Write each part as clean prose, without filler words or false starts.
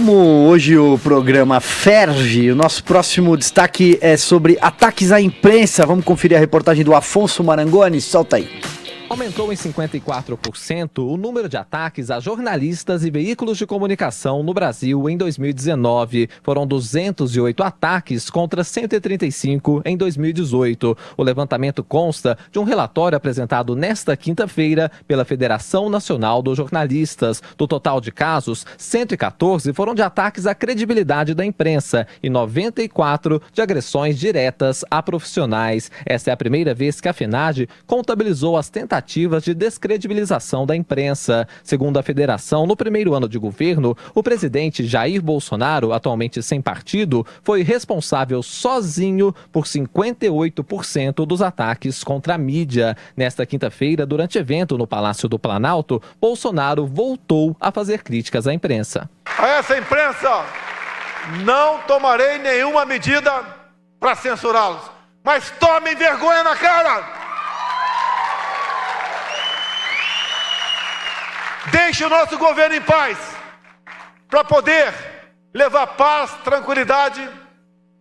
Como hoje o programa ferve, o nosso próximo destaque é sobre ataques à imprensa. Vamos conferir a reportagem do Afonso Marangoni. Solta aí. Aumentou em 54% o número de ataques a jornalistas e veículos de comunicação no Brasil em 2019. Foram 208 ataques contra 135 em 2018. O levantamento consta de um relatório apresentado nesta quinta-feira pela Federação Nacional dos Jornalistas. Do total de casos, 114 foram de ataques à credibilidade da imprensa e 94 de agressões diretas a profissionais. Esta é a primeira vez que a FENAGE contabilizou as tentativas de descredibilização da imprensa. Segundo a federação, no primeiro ano de governo, o presidente Jair Bolsonaro, atualmente sem partido, foi responsável sozinho por 58% dos ataques contra a mídia. Nesta quinta-feira, durante evento no Palácio do Planalto, Bolsonaro voltou a fazer críticas à imprensa. A essa imprensa, não tomarei nenhuma medida para censurá-los, mas tomem vergonha na cara! Deixe o nosso governo em paz, para poder levar paz, tranquilidade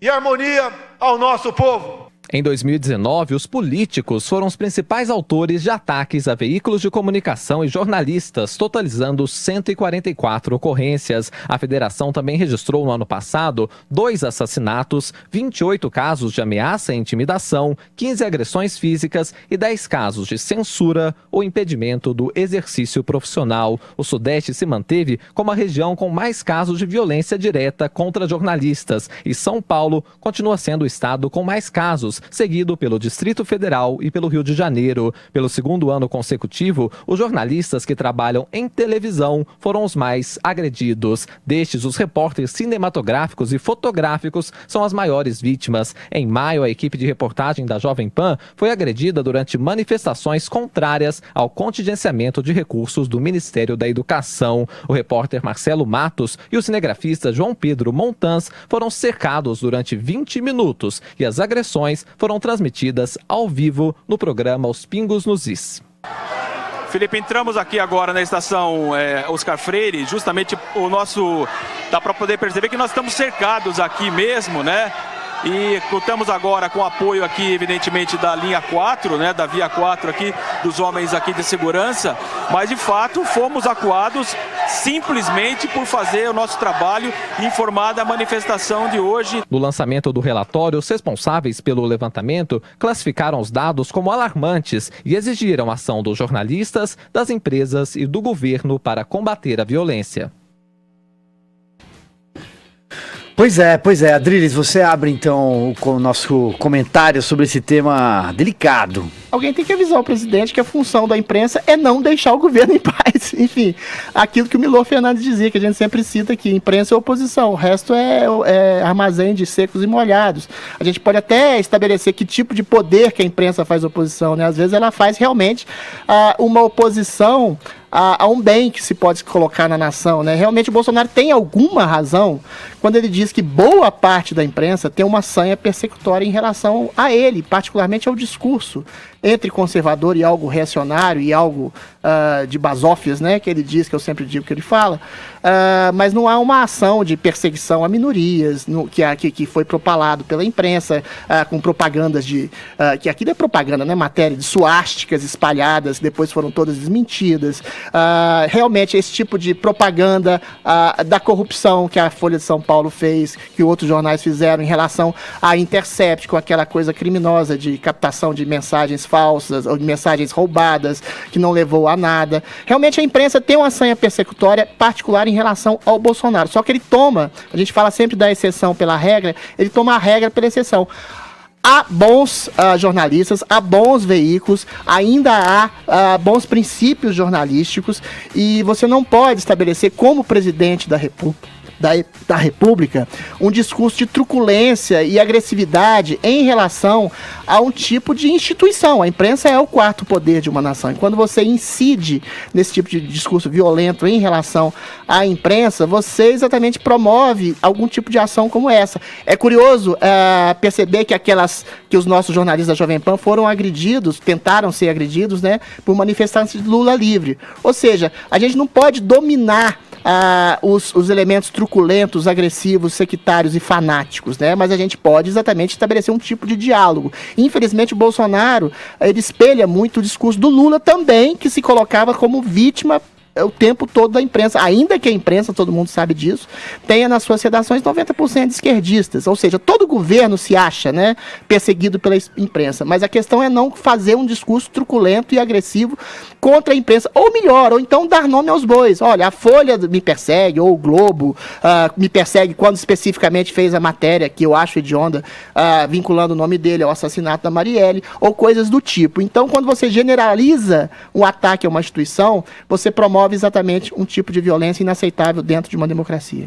e harmonia ao nosso povo. Em 2019, os políticos foram os principais autores de ataques a veículos de comunicação e jornalistas, totalizando 144 ocorrências. A federação também registrou no ano passado 2 assassinatos, 28 casos de ameaça e intimidação, 15 agressões físicas e 10 casos de censura ou impedimento do exercício profissional. O Sudeste se manteve como a região com mais casos de violência direta contra jornalistas e São Paulo continua sendo o estado com mais casos, seguido pelo Distrito Federal e pelo Rio de Janeiro. Pelo segundo ano consecutivo, os jornalistas que trabalham em televisão foram os mais agredidos. Destes, os repórteres cinematográficos e fotográficos são as maiores vítimas. Em maio, a equipe de reportagem da Jovem Pan foi agredida durante manifestações contrárias ao contingenciamento de recursos do Ministério da Educação. O repórter Marcelo Matos e o cinegrafista João Pedro Montans foram cercados durante 20 minutos e as agressões foram transmitidas ao vivo no programa Os Pingos nos Is. Felipe, entramos aqui agora na estação Oscar Freire, justamente dá para poder perceber que nós estamos cercados aqui mesmo, né? E contamos agora com o apoio aqui, evidentemente, da linha 4, né, da via 4 aqui, dos homens aqui de segurança, mas de fato fomos acuados simplesmente por fazer o nosso trabalho e informar da manifestação de hoje. No lançamento do relatório, os responsáveis pelo levantamento classificaram os dados como alarmantes e exigiram a ação dos jornalistas, das empresas e do governo para combater a violência. Pois é, Adriles, você abre então o nosso comentário sobre esse tema delicado. Alguém tem que avisar o presidente que a função da imprensa é não deixar o governo em paz. Enfim, aquilo que o Milor Fernandes dizia, que a gente sempre cita aqui, imprensa é oposição, o resto é armazém de secos e molhados. A gente pode até estabelecer que tipo de poder que a imprensa faz oposição, né? Às vezes ela faz realmente uma oposição a um bem que se pode colocar na nação, né? Realmente o Bolsonaro tem alguma razão quando ele diz que boa parte da imprensa tem uma sanha persecutória em relação a ele, particularmente ao discurso entre conservador e algo reacionário e algo de basófias, né? Que ele diz, que eu sempre digo que ele fala, mas não há uma ação de perseguição a minorias que foi propalado pela imprensa com propagandas que aquilo é propaganda, né? Matéria de suásticas espalhadas, que depois foram todas desmentidas. Realmente esse tipo de propaganda da corrupção que a Folha de São Paulo fez, que outros jornais fizeram em relação à Intercept, com aquela coisa criminosa de captação de mensagens falsas ou de mensagens roubadas, que não levou a nada. Realmente a imprensa tem uma sanha persecutória particular em relação ao Bolsonaro, só que ele toma, a gente fala sempre da exceção pela regra, ele toma a regra pela exceção. Há bons jornalistas, há bons veículos, ainda há bons princípios jornalísticos e você não pode estabelecer como presidente da República um discurso de truculência e agressividade em relação a um tipo de instituição. A imprensa é o quarto poder de uma nação. E quando você incide nesse tipo de discurso violento em relação à imprensa, você exatamente promove algum tipo de ação como essa. É curioso perceber que os nossos jornalistas da Jovem Pan foram agredidos, tentaram ser agredidos, né, por manifestantes de Lula livre. Ou seja, a gente não pode dominar os elementos truculentes truculentos, agressivos, sectários e fanáticos, né? Mas a gente pode exatamente estabelecer um tipo de diálogo. Infelizmente, o Bolsonaro, ele espelha muito o discurso do Lula também, que se colocava como vítima o tempo todo da imprensa, ainda que a imprensa, todo mundo sabe disso, tenha nas suas redações 90% de esquerdistas, ou seja, todo governo se acha, né, perseguido pela imprensa, mas a questão é não fazer um discurso truculento e agressivo contra a imprensa, ou melhor, ou então dar nome aos bois. Olha, a Folha me persegue, ou o Globo me persegue, quando especificamente fez a matéria, que eu acho hedionda, vinculando o nome dele ao assassinato da Marielle, ou coisas do tipo. Então, quando você generaliza um ataque a uma instituição, você promove exatamente um tipo de violência inaceitável dentro de uma democracia.